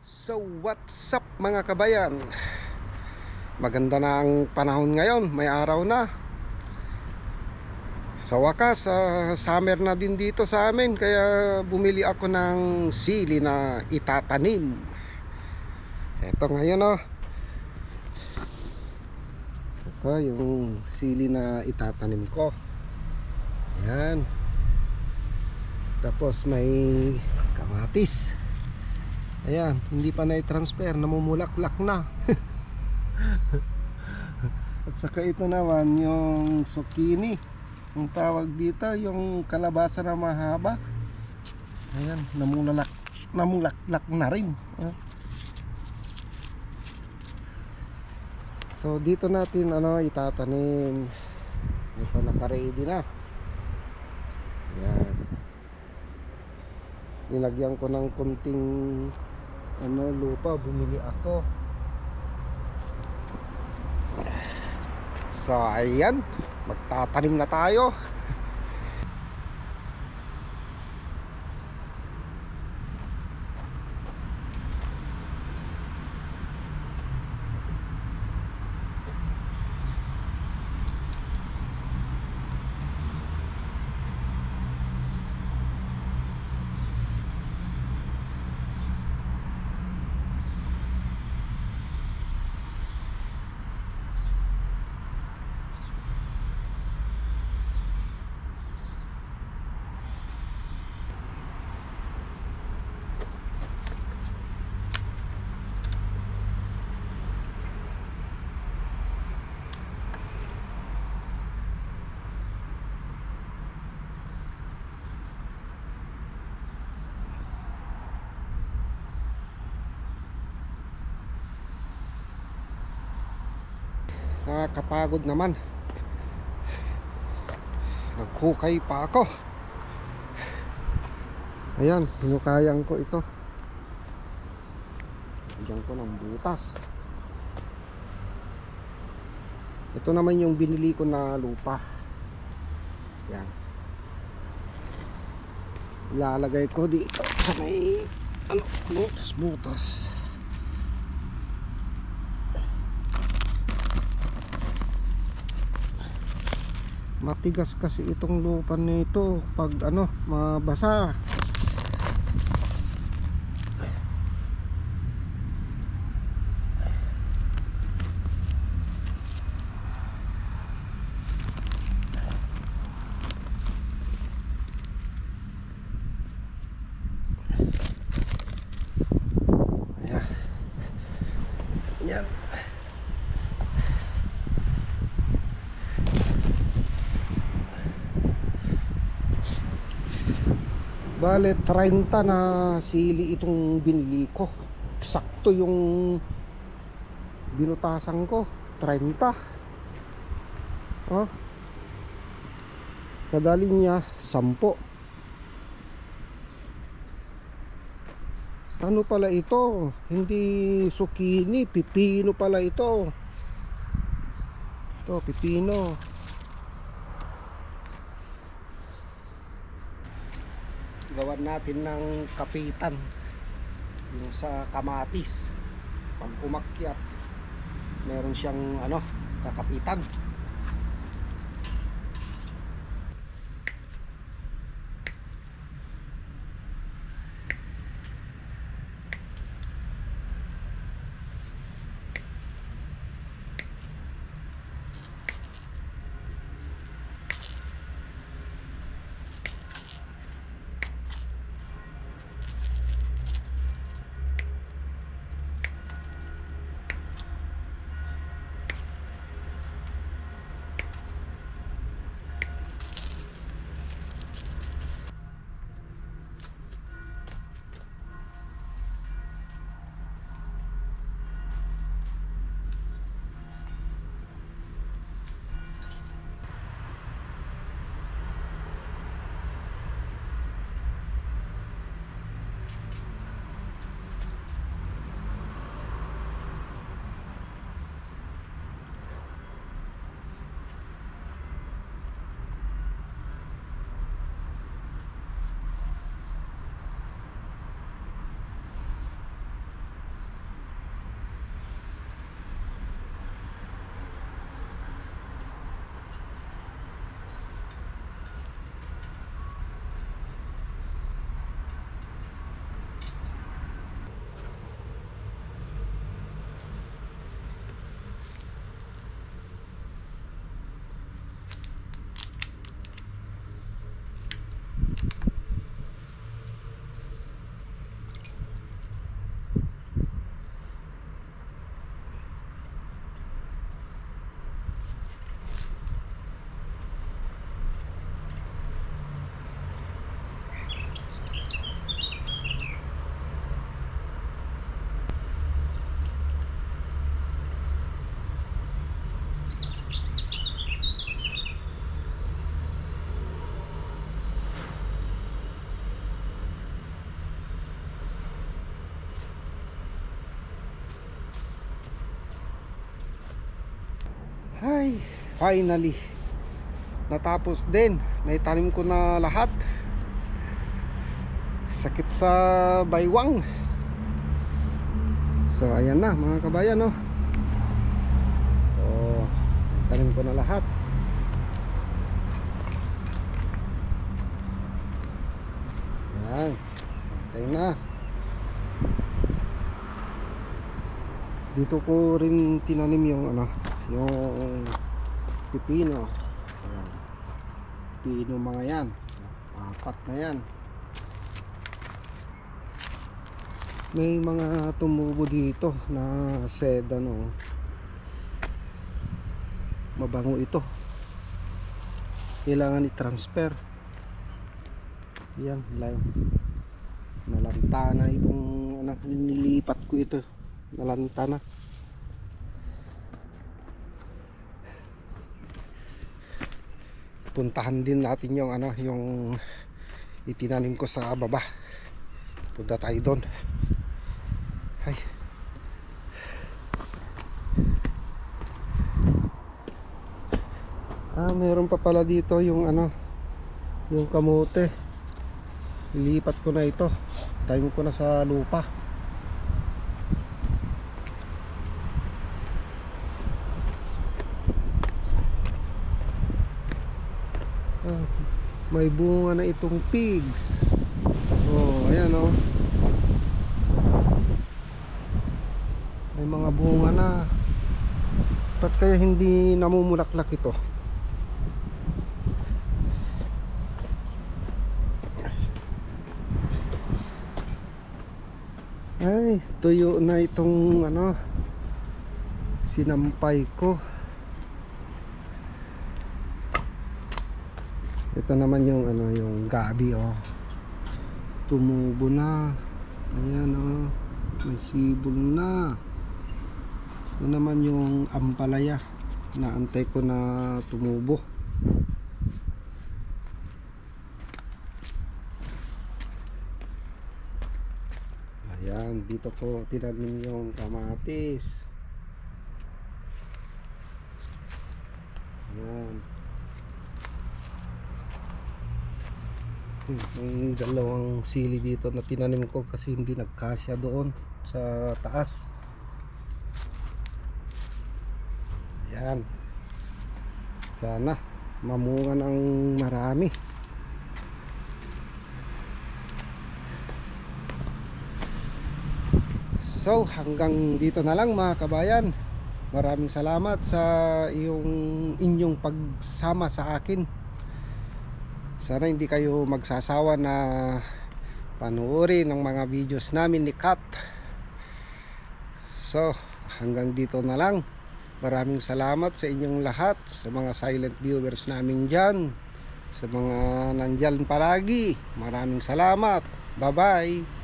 So what's up mga kabayan? Maganda na ang panahon ngayon, may araw na. Sa wakas, summer na din dito sa amin. Kaya bumili ako ng sili na itatanim. Ito ngayon ito yung sili na itatanim ko. Ayan. Tapos may kamatis. Ayan, hindi pa na-transfer, namumulaklak na. At saka ito naman yung zucchini. Ang tawag dito, yung kalabasa na mahaba. Ayan, namulaklak na rin. So dito natin itatanim. Ito naka-ready na. Ayan. Nilagyan ko ng konting lupa, bumili ako. So ayan, magtatanim na tayo. Nakakapagod naman. Naghukay pa ako. Ayan, hinukayang ko ito. Lagyan ko ng butas. Ito naman yung binili ko na lupa. Ayan. Ilalagay ko dito sa may butas. Matigas kasi itong lupa nito pag mabasa. Ayan. Ayan. Bale 30 na sili itong binili ko. Eksakto yung binutasan ko, 30. Kadali niya 10. Ano pala ito? Hindi zucchini, pipino pala ito. Ito, pipino. Gawan natin ng kapitan yung sa kamatis. Pag umakyat meron siyang kakapitan. Ay, finally natapos din. Naitanim ko na lahat. Sakit sa baywang. So ayan na mga kabayan, no. Oh, tanim ko na lahat. Ayan, okay na. Dito ko rin tinanim yung yung pipino. Ayan. Pipino mga yan. 4 na yan. May mga tumubo dito na sedan, no. Mabango ito. Kailangan i-transfer. Yan, nalantana itong nilipat ko ito. Nalantana. Puntahan din natin yung yung itinanim ko sa baba. Punta tayo doon. Ay. Meron pa pala dito yung yung kamote. Ilipat ko na ito. Tanim ko na sa lupa. May bunga na itong pigs. Oh, ayan oh. May mga bunga na. Ba't kaya hindi namumulaklak ito? Ay, tuyo na itong sinampay ko. Ito naman yung yung gabi, oh. Tumubo na. Ayan, oh. May sibol na. Ito naman yung ampalaya. Naantay ko na tumubo. Ayan, dito ko tinanim yung kamatis. Ayan. Yung dalawang sili dito na tinanim ko kasi hindi nagkasya doon sa taas. Ayan. Sana mamunga ng marami. So hanggang dito na lang mga kabayan. Maraming salamat sa inyong pagsama sa akin. Sana hindi kayo magsasawa na panoorin ang mga videos namin ni Kat. So hanggang dito na lang. Maraming salamat sa inyong lahat, sa mga silent viewers namin dyan, sa mga nandyan palagi. Maraming salamat. Bye bye.